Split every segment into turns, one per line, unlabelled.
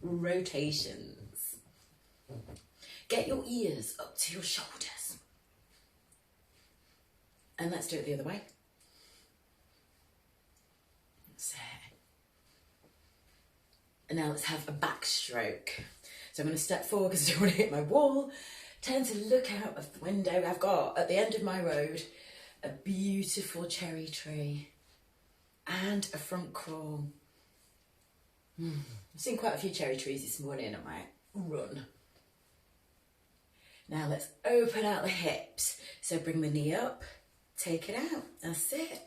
rotations. Get your ears up to your shoulders. And let's do it the other way. That's it. And now let's have a backstroke. So I'm going to step forward because I don't want to hit my wall. Turn to look out of the window. I've got, at the end of my road, a beautiful cherry tree and a front crawl. I've seen quite a few cherry trees this morning on my run. Now let's open out the hips. So bring the knee up, take it out. That's it.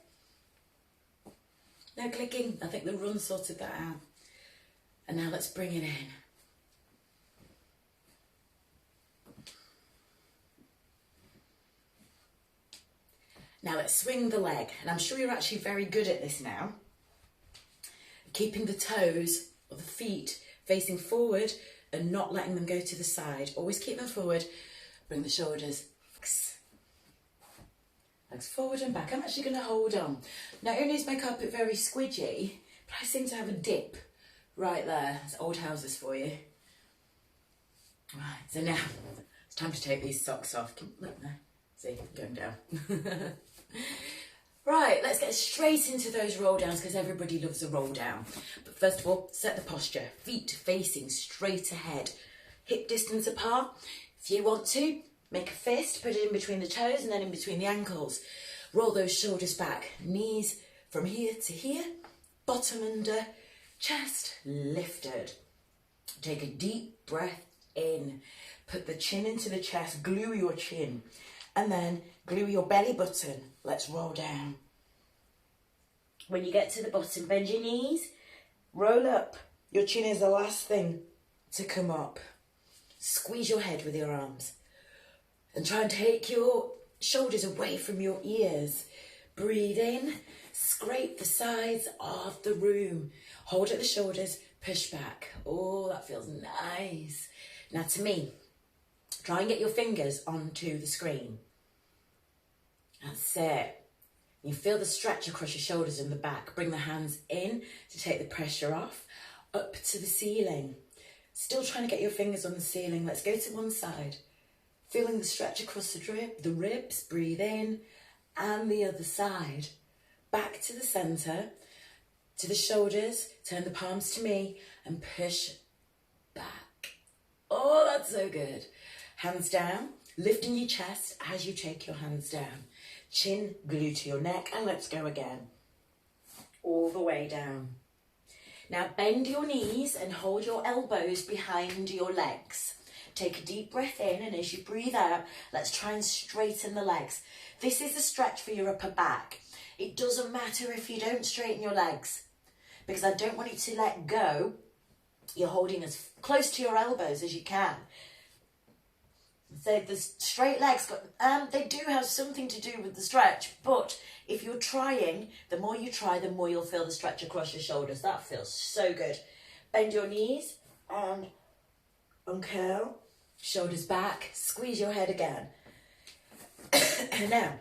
No clicking. I think the run sorted that out. And now let's bring it in. Now let's swing the leg. And I'm sure you're actually very good at this now. Keeping the toes or the feet facing forward and not letting them go to the side. Always keep them forward. Bring the shoulders. Legs forward and back. I'm actually going to hold on. Not only is my carpet very squidgy, but I seem to have a dip right there. It's old houses for you. Right, so now it's time to take these socks off. Look there. See, going down. Right, let's get straight into those roll downs because everybody loves a roll down. But first of all, set the posture. Feet facing straight ahead. Hip distance apart. If you want to, make a fist, put it in between the toes and then in between the ankles. Roll those shoulders back. Knees from here to here. Bottom under. Chest lifted. Take a deep breath in. Put the chin into the chest. Glue your chin. And then glue your belly button. Let's roll down. When you get to the bottom, bend your knees. Roll up. Your chin is the last thing to come up. Squeeze your head with your arms. And try and take your shoulders away from your ears. Breathe in. Scrape the sides of the room. Hold at the shoulders. Push back. Oh, that feels nice. Now to me, try and get your fingers onto the screen. That's it. You feel the stretch across your shoulders and the back. Bring the hands in to take the pressure off. Up to the ceiling. Still trying to get your fingers on the ceiling. Let's go to one side. Feeling the stretch across the ribs. Breathe in. And the other side. Back to the centre. To the shoulders. Turn the palms to me. And push back. Oh, that's so good. Hands down. Lifting your chest as you take your hands down. Chin glued to your neck. And let's go again. All the way down. Now bend your knees and hold your elbows behind your legs. Take a deep breath in, and as you breathe out, let's try and straighten the legs. This is a stretch for your upper back. It doesn't matter if you don't straighten your legs, because I don't want you to let go. You're holding as close to your elbows as you can. So the straight legs, they do have something to do with the stretch, but if you're trying, the more you try, the more you'll feel the stretch across your shoulders. That feels so good. Bend your knees and uncurl, shoulders back, squeeze your head again. Now,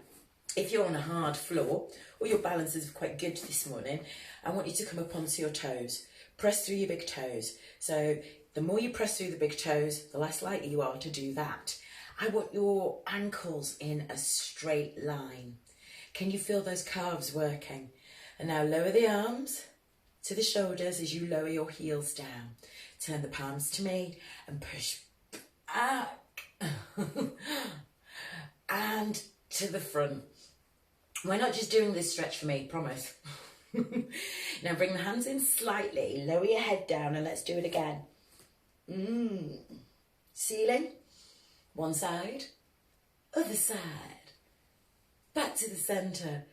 if you're on a hard floor, or your balance is quite good this morning, I want you to come up onto your toes. Press through your big toes. So the more you press through the big toes, the less likely you are to do that. I want your ankles in a straight line. Can you feel those calves working? And now lower the arms to the shoulders as you lower your heels down. Turn the palms to me and push back. And to the front. We're not just doing this stretch for me, promise. Now bring the hands in slightly, lower your head down, and let's do it again. Ceiling, one side, other side, back to the centre.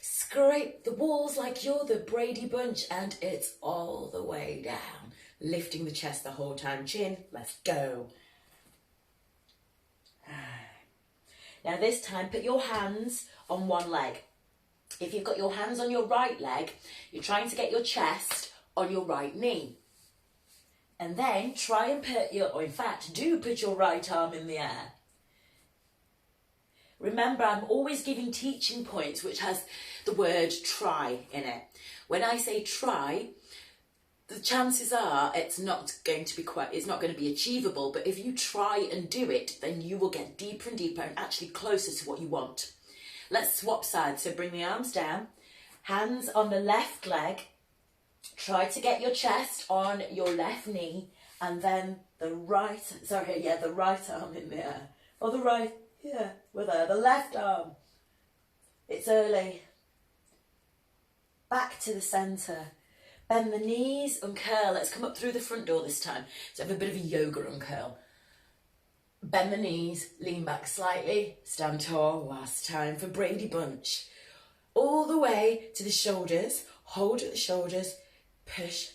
Scrape the walls like you're the Brady Bunch, and it's all the way down. Lifting the chest the whole time, chin, let's go. Now this time, put your hands on one leg. If you've got your hands on your right leg, you're trying to get your chest on your right knee. And then try and put or in fact, do put your right arm in the air. Remember, I'm always giving teaching points which has the word try in it. When I say try, the chances are it's not going to be achievable, but if you try and do it, then you will get deeper and deeper and actually closer to what you want. Let's swap sides. So bring the arms down, hands on the left leg, try to get your chest on your left knee, and then the right arm in the air. Or the right, we're there, the left arm. It's early. Back to the centre. Bend the knees, uncurl. Let's come up through the front door this time. So have a bit of a yoga uncurl. Bend the knees, lean back slightly, stand tall. Last time for Brady Bunch. All the way to the shoulders. Hold at the shoulders. Push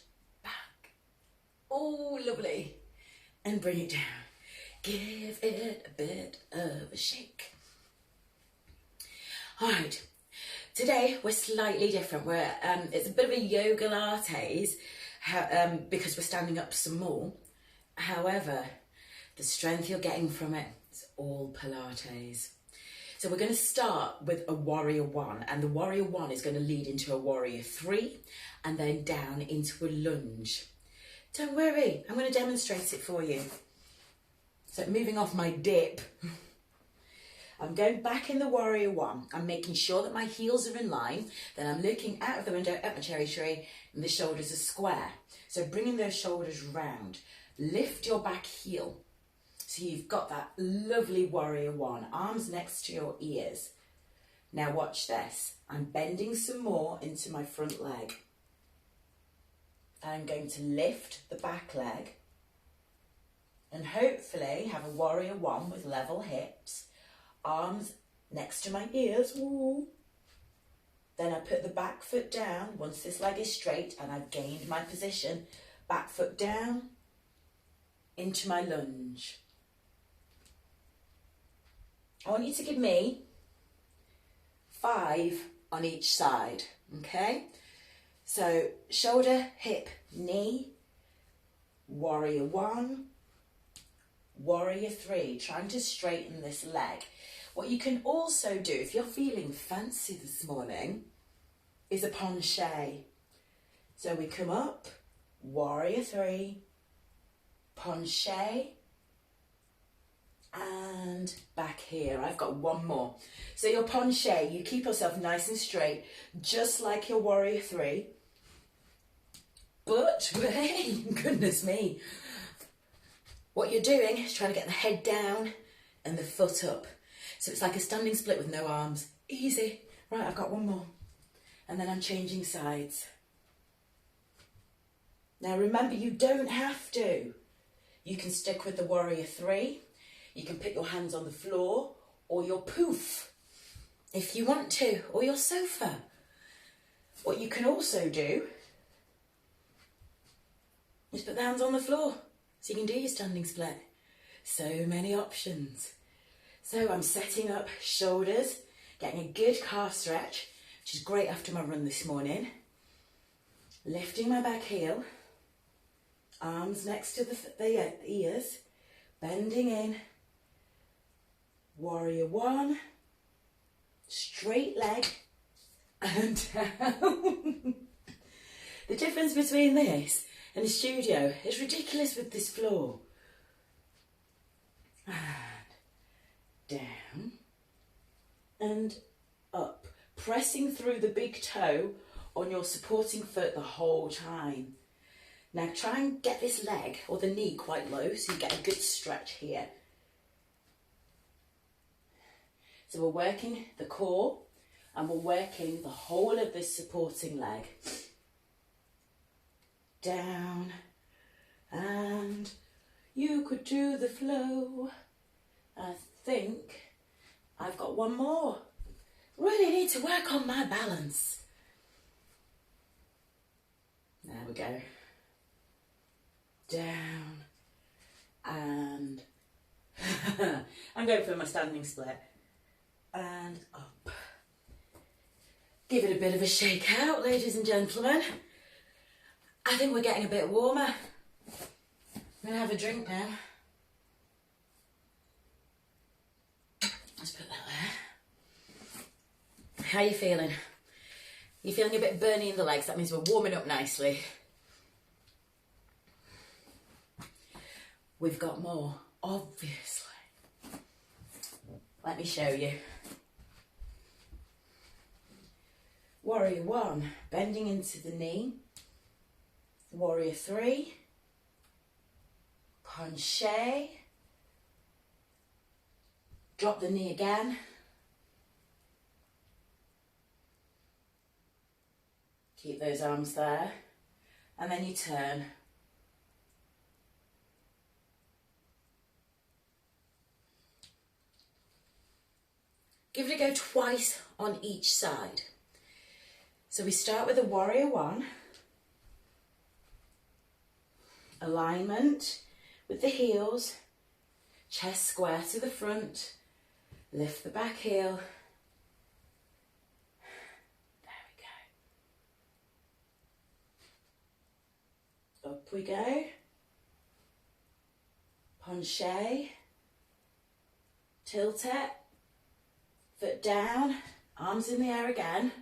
back. Oh, lovely. And bring it down. Give it a bit of a shake. All right. Today we're slightly different. It's a bit of a yoga Pilates because we're standing up some more. However, the strength you're getting from it is all Pilates. So we're going to start with a warrior one, and the warrior one is going to lead into a warrior three and then down into a lunge. Don't worry, I'm going to demonstrate it for you. So moving off my dip, I'm going back in the warrior one. I'm making sure that my heels are in line. Then I'm looking out of the window at my cherry tree and the shoulders are square. So bringing those shoulders round. Lift your back heel. So you've got that lovely warrior one. Arms next to your ears. Now watch this. I'm bending some more into my front leg. I'm going to lift the back leg and hopefully have a warrior one with level hips. Arms next to my ears. Woo. Then I put the back foot down once this leg is straight and I've gained my position. Back foot down into my lunge. I want you to give me 5 on each side, okay? So shoulder, hip, knee, warrior one, warrior three, trying to straighten this leg. What you can also do, if you're feeling fancy this morning, is a penché. So we come up, warrior three, penché, and back here. I've got one more. So your penché, you keep yourself nice and straight, just like your warrior three. But, hey, goodness me, what you're doing is trying to get the head down and the foot up. So it's like a standing split with no arms. Easy. Right, I've got one more. And then I'm changing sides. Now remember, you don't have to. You can stick with the warrior three. You can put your hands on the floor or your poof if you want to, or your sofa. What you can also do is put the hands on the floor so you can do your standing split. So many options. So I'm setting up shoulders, getting a good calf stretch, which is great after my run this morning. Lifting my back heel, arms next to the ears, bending in. Warrior one, straight leg, and down. The difference between this and the studio is ridiculous with this floor. Down and up, pressing through the big toe on your supporting foot the whole time. Now try and get this leg or the knee quite low so you get a good stretch here. So we're working the core and we're working the whole of this supporting leg. Down, and you could do the flow. I think I've got one more. Really need to work on my balance. There we go. Down, and I'm going for my standing split. And up. Give it a bit of a shake out, ladies and gentlemen. I think we're getting a bit warmer. I'm going to have a drink now. Let's put that there. How are you feeling? You're feeling a bit burny in the legs. That means we're warming up nicely. We've got more, obviously. Let me show you. Warrior 1, bending into the knee. Warrior 3, penché. Drop the knee again. Keep those arms there. And then you turn. Give it a go twice on each side. So we start with a warrior 1. Alignment with the heels. Chest square to the front. Lift the back heel. There we go. Up we go. Penché. Tilt it. Foot down. Arms in the air again.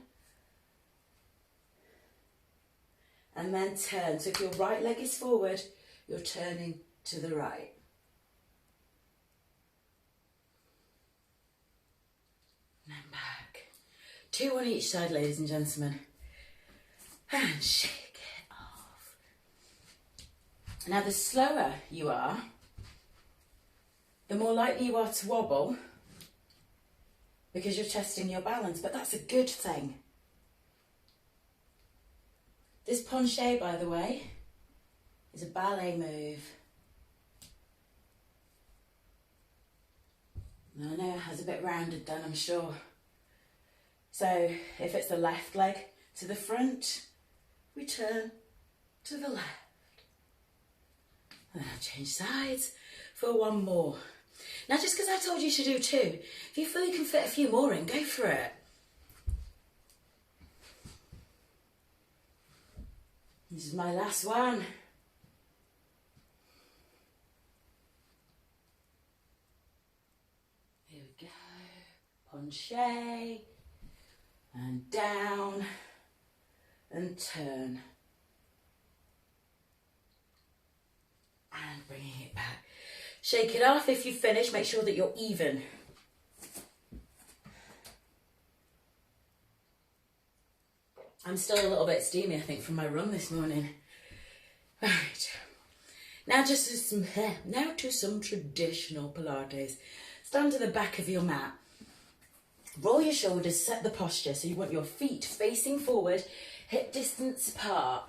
And then turn. So if your right leg is forward, you're turning to the right. And then back. 2 on each side, ladies and gentlemen. And shake it off. Now, the slower you are, the more likely you are to wobble because you're testing your balance, but that's a good thing. This penché, by the way, is a ballet move. I know it has a bit rounded done, I'm sure. So if it's the left leg to the front, we turn to the left. And then I'll change sides for 1 more. Now, just because I told you to do 2, if you feel you can fit a few more in, go for it. This is my last one. Here we go. Penché. And down. And turn. And bringing it back. Shake it off. If you finish, make sure that you're even. I'm still a little bit steamy, I think, from my run this morning. Right. Now to some traditional Pilates. Stand to the back of your mat. Roll your shoulders, set the posture. So you want your feet facing forward, hip distance apart.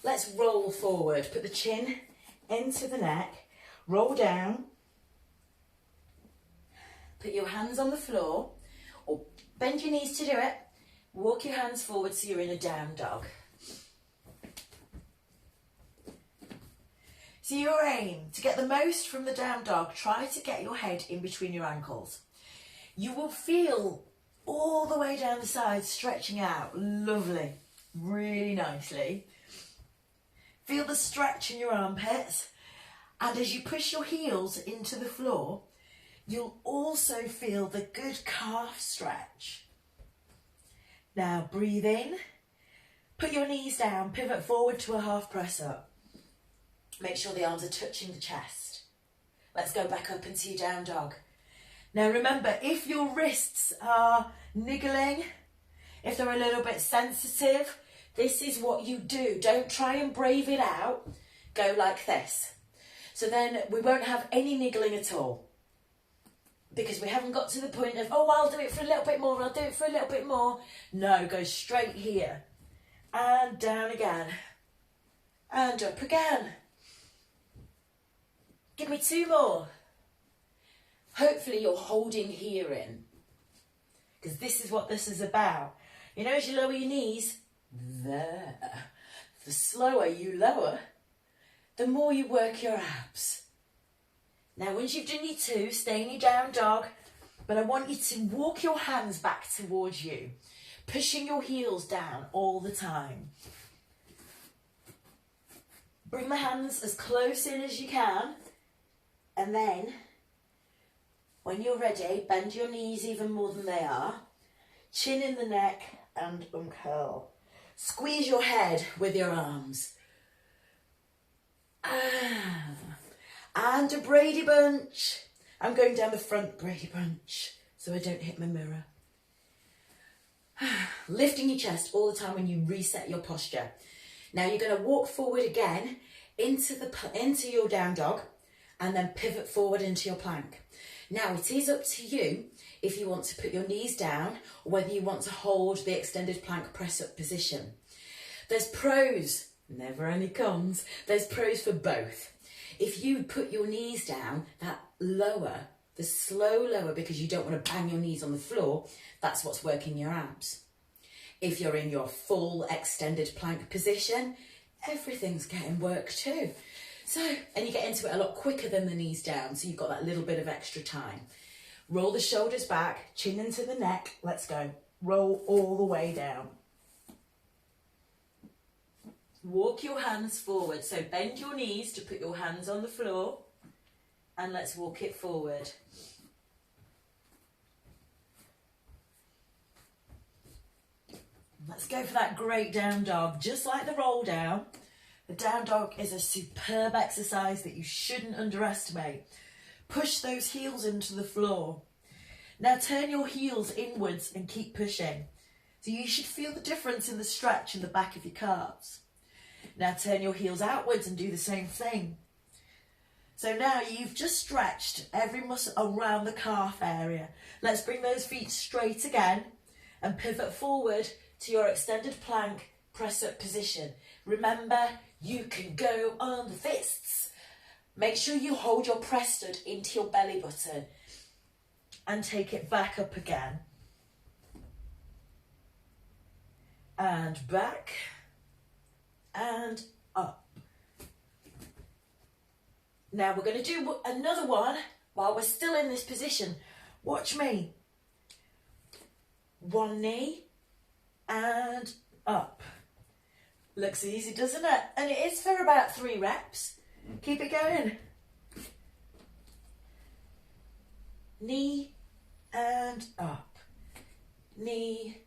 Let's roll forward. Put the chin into the neck. Roll down. Put your hands on the floor or bend your knees to do it. Walk your hands forward so you're in a down dog. So your aim, to get the most from the down dog, try to get your head in between your ankles. You will feel all the way down the sides stretching out. Lovely. Really nicely. Feel the stretch in your armpits. And as you push your heels into the floor, you'll also feel the good calf stretch. Now breathe in, put your knees down, pivot forward to a half press up. Make sure the arms are touching the chest. Let's go back up into your down dog. Now remember, if your wrists are niggling, if they're a little bit sensitive, this is what you do. Don't try and brave it out. Go like this. So then we won't have any niggling at all. Because we haven't got to the point of, oh, I'll do it for a little bit more, I'll do it for a little bit more. No, go straight here. And down again. And up again. Give me 2 more. Hopefully you're holding here in. Because this is what this is about. You know, as you lower your knees, there. The slower you lower, the more you work your abs. Now, once you've done your 2, stay in your down dog, but I want you to walk your hands back towards you, pushing your heels down all the time. Bring the hands as close in as you can, and then, when you're ready, bend your knees even more than they are, chin in the neck, and uncurl. Squeeze your head with your arms. And a Brady Bunch. I'm going down the front Brady Bunch so I don't hit my mirror. Lifting your chest all the time when you reset your posture. Now you're going to walk forward again into your down dog and then pivot forward into your plank. Now it is up to you if you want to put your knees down or whether you want to hold the extended plank press up position. There's pros, never any cons, there's pros for both. If you put your knees down, that lower, the slow lower, because you don't want to bang your knees on the floor, that's what's working your abs. If you're in your full extended plank position, everything's getting work too. So, and you get into it a lot quicker than the knees down, so you've got that little bit of extra time. Roll the shoulders back, chin into the neck, let's go. Roll all the way down. Walk your hands forward, so bend your knees to put your hands on the floor, and let's walk it forward. Let's go for that great down dog, just like the roll down. The down dog is a superb exercise that you shouldn't underestimate. Push those heels into the floor. Now turn your heels inwards and keep pushing. So you should feel the difference in the stretch in the back of your calves. Now turn your heels outwards and do the same thing. So now you've just stretched every muscle around the calf area. Let's bring those feet straight again and pivot forward to your extended plank press up position. Remember, you can go on the fists. Make sure you hold your press stud into your belly button and take it back up again. And back and up. Now we're going to do another one while we're still in this position. Watch me. One knee and up. Looks easy, doesn't it? And it is for about 3 reps. Keep it going. Knee and up. Knee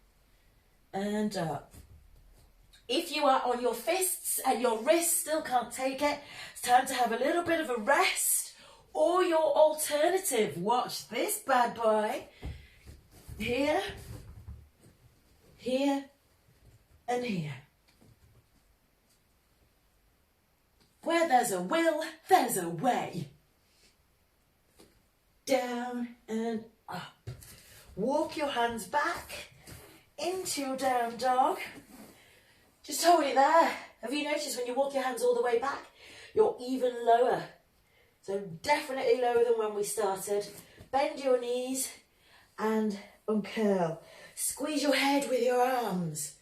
and up. If you are on your fists and your wrists still can't take it, it's time to have a little bit of a rest. Or your alternative, watch this bad boy. Here, here, and here. Where there's a will, there's a way. Down and up. Walk your hands back into your down dog. Just hold it there. Have you noticed when you walk your hands all the way back, you're even lower? So definitely lower than when we started. Bend your knees and uncurl. Squeeze your head with your arms.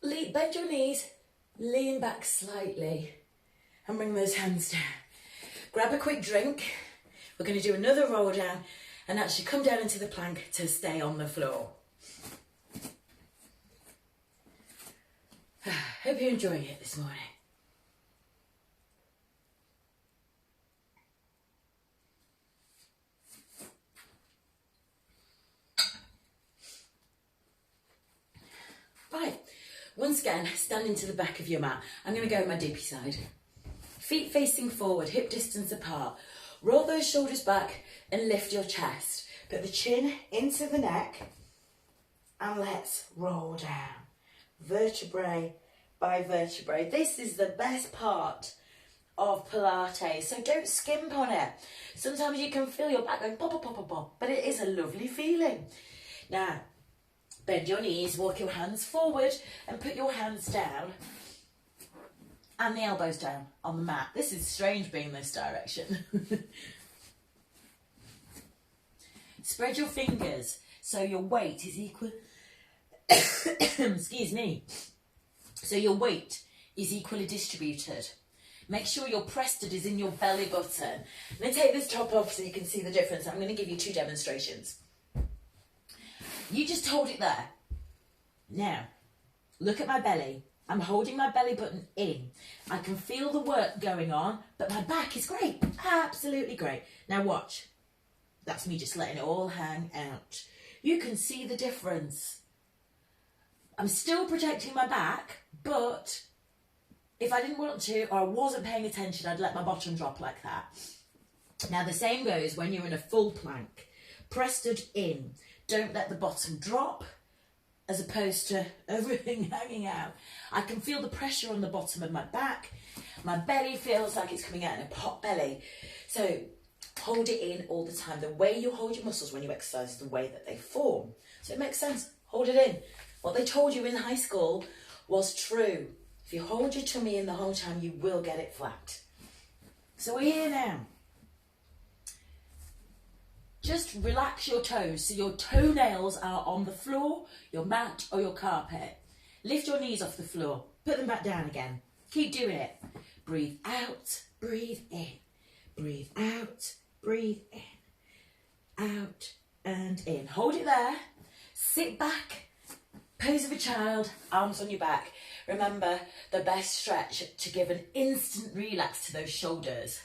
Bend your knees, lean back slightly and bring those hands down. Grab a quick drink. We're going to do another roll down and actually come down into the plank to stay on the floor. Hope you're enjoying it this morning. Right, once again, stand into the back of your mat. I'm going to go on my dippy side. Feet facing forward, hip distance apart. Roll those shoulders back and lift your chest. Put the chin into the neck and let's roll down. Vertebrae by vertebrae. This is the best part of Pilates, so don't skimp on it. Sometimes you can feel your back going pop, pop, pop, pop, pop, but it is a lovely feeling. Now, bend your knees, walk your hands forward and put your hands down and the elbows down on the mat. This is strange being this direction. Spread your fingers so your weight is equal. Excuse me. So your weight is equally distributed. Make sure your press stud is in your belly button. Let me take this top off so you can see the difference. I'm going to give you 2 demonstrations. You just hold it there. Now, look at my belly. I'm holding my belly button in. I can feel the work going on, but my back is great. Absolutely great. Now watch. That's me just letting it all hang out. You can see the difference. I'm still protecting my back, but If I didn't want to, or I wasn't paying attention, I'd let my bottom drop like that. Now the same goes when you're in a full plank. Pressed in. Don't let the bottom drop, as opposed to everything hanging out. I can feel the pressure on the bottom of my back. My belly feels like it's coming out in a pot belly. So hold it in all the time. The way you hold your muscles when you exercise is the way that they form. So it makes sense. Hold it in. What they told you in high school was true. If you hold your tummy in the whole time, you will get it flat. So we're here now. Just relax your toes. So your toenails are on the floor, your mat or your carpet. Lift your knees off the floor. Put them back down again. Keep doing it. Breathe out, breathe in. Breathe out, breathe in. Out and in. Hold it there. Sit back. Pose of a child, arms on your back. Remember, the best stretch to give an instant relax to those shoulders.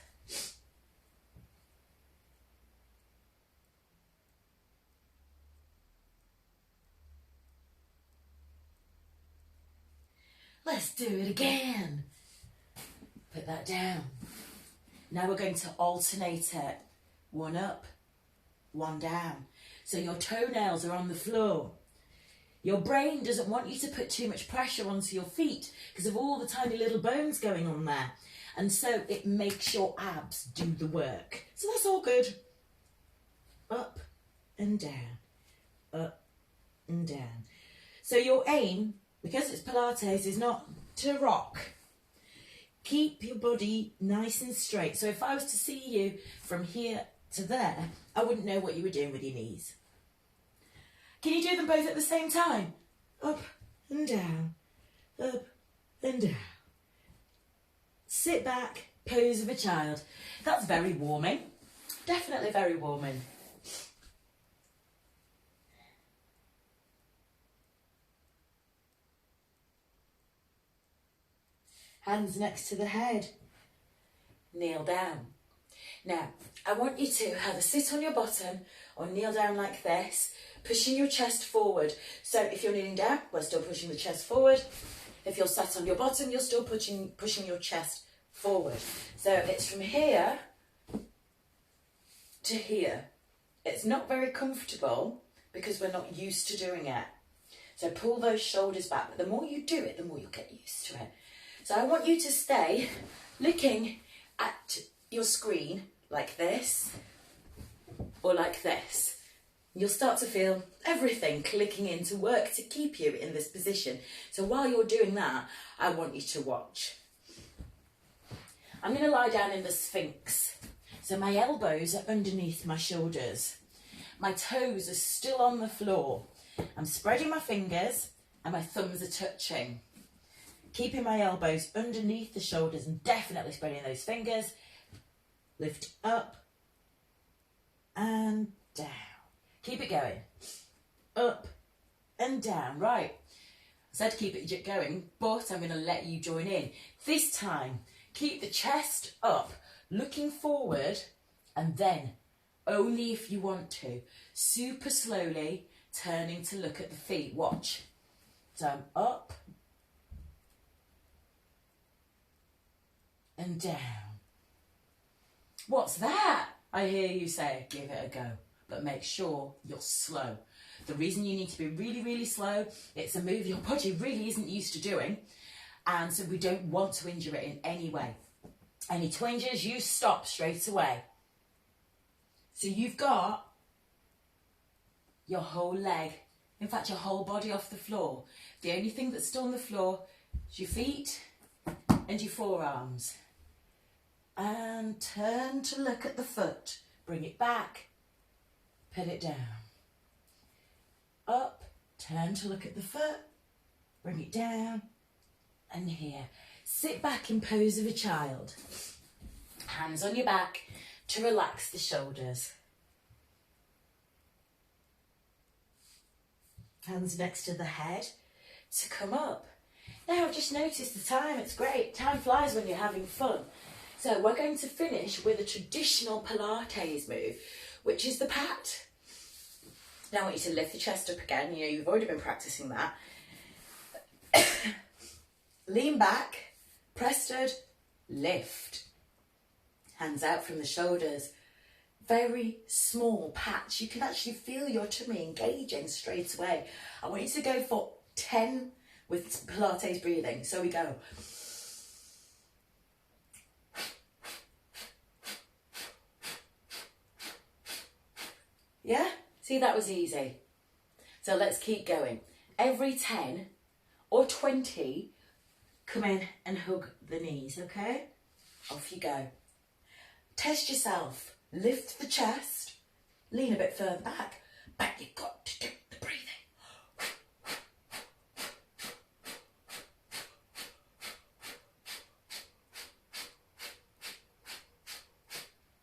Let's do it again. Put that down. Now we're going to alternate it. One up, one down. So your toenails are on the floor. Your brain doesn't want you to put too much pressure onto your feet because of all the tiny little bones going on there. And so it makes your abs do the work. So that's all good. Up and down. Up and down. So your aim, because it's Pilates, is not to rock. Keep your body nice and straight. So if I was to see you from here to there, I wouldn't know what you were doing with your knees. Can you do them both at the same time? Up and down, up and down. Sit back, pose of a child. That's very warming. Definitely very warming. Hands next to the head. Kneel down. Now, I want you to either sit on your bottom or kneel down like this, pushing your chest forward. So if you're kneeling down, we're still pushing the chest forward. If you're sat on your bottom, you're still pushing your chest forward. So it's from here to here. It's not very comfortable because we're not used to doing it. So pull those shoulders back. But the more you do it, the more you'll get used to it. So I want you to stay looking at your screen like this or like this. You'll start to feel everything clicking into work to keep you in this position. So while you're doing that, I want you to watch. I'm going to lie down in the Sphinx. So my elbows are underneath my shoulders. My toes are still on the floor. I'm spreading my fingers and my thumbs are touching. Keeping my elbows underneath the shoulders and definitely spreading those fingers. Lift up and down. Keep it going. Up and down. Right. I said to keep it going, but I'm going to let you join in. This time, keep the chest up, looking forward, and then, only if you want to, super slowly turning to look at the feet. Watch. So I'm up and down. What's that? I hear you say. Give it a go, but make sure you're slow. The reason you need to be really, really slow, it's a move your body really isn't used to doing, and so we don't want to injure it in any way. Any twinges, you stop straight away. So you've got your whole leg, in fact your whole body off the floor. The only thing that's still on the floor is your feet and your forearms. And turn to look at the foot. Bring it back. Put it down. Up. Turn to look at the foot. Bring it down. And here. Sit back in pose of a child. Hands on your back to relax the shoulders. Hands next to the head to come up. Now I've just noticed the time. It's great. Time flies when you're having fun. So we're going to finish with a traditional Pilates move, which is the pat. Now I want you to lift the chest up again. You know, you've already been practicing that. Lean back, Prested, lift. Hands out from the shoulders. Very small patch. You can actually feel your tummy engaging straight away. I want you to go for 10 with Pilates breathing. So we go. Yeah? See, that was easy. So let's keep going. Every 10 or 20, come in and hug the knees, okay? Off you go. Test yourself. Lift the chest. Lean a bit further back. But you've got to do the breathing.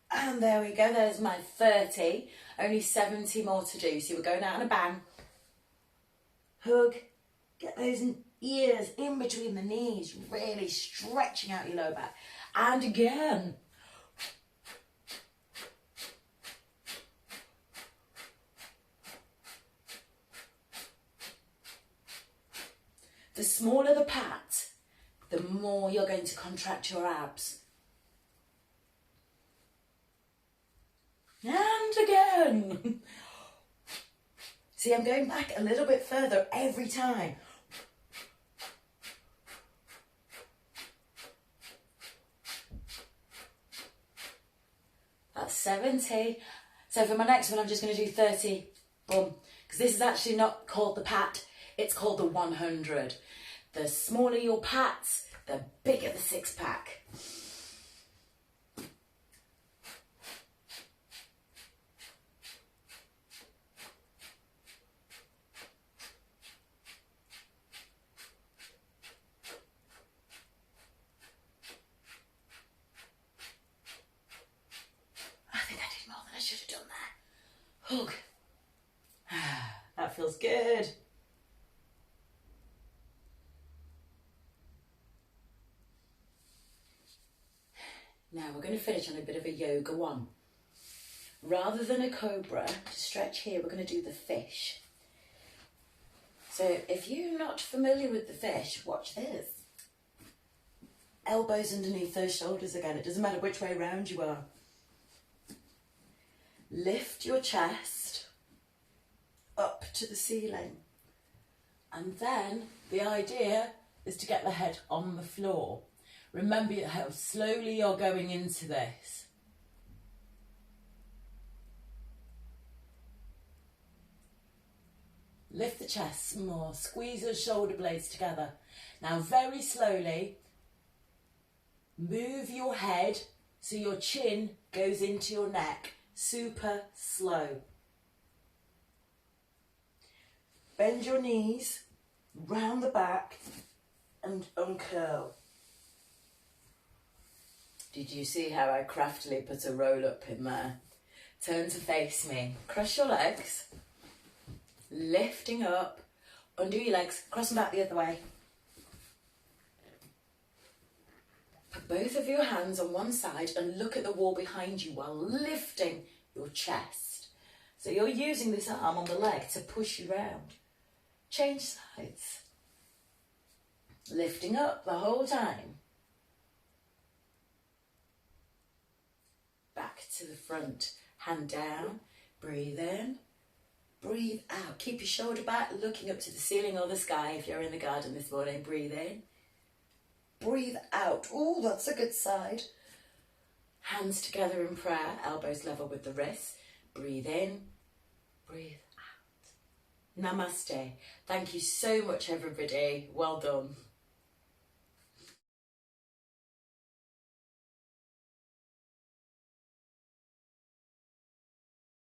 And there we go. There's my 30. Only 70 more to do. So we're going out on a bang. Hug. Get those ears in between the knees. Really stretching out your lower back. And again. The smaller the pat, the more you're going to contract your abs. And again. See, I'm going back a little bit further every time. That's 70. So for my next one, I'm just going to do 30. Boom. Because this is actually not called the pat, it's called the 100. The smaller your pats, the bigger the six pack. I think I did more than I should have done there. Hug. That feels good. Now we're going to finish on a bit of a yoga one. Rather than a cobra, to stretch here, we're going to do the fish. So if you're not familiar with the fish, watch this. Elbows underneath those shoulders again. It doesn't matter which way round you are. Lift your chest up to the ceiling. And then the idea is to get the head on the floor. Remember how slowly you're going into this. Lift the chest some more. Squeeze those shoulder blades together. Now very slowly, move your head so your chin goes into your neck. Super slow. Bend your knees, round the back and uncurl. Did you see how I craftily put a roll up in there? Turn to face me. Cross your legs. Lifting up. Undo your legs. Cross them back the other way. Put both of your hands on one side and look at the wall behind you while lifting your chest. So you're using this arm on the leg to push you round. Change sides. Lifting up the whole time. Back to the front, hand down, breathe in, breathe out. Keep your shoulder back, looking up to the ceiling or the sky if you're in the garden this morning. Breathe in, breathe out. Oh, that's a good side. Hands together in prayer, elbows level with the wrists. Breathe in, breathe out. Namaste. Thank you so much, everybody. Well done.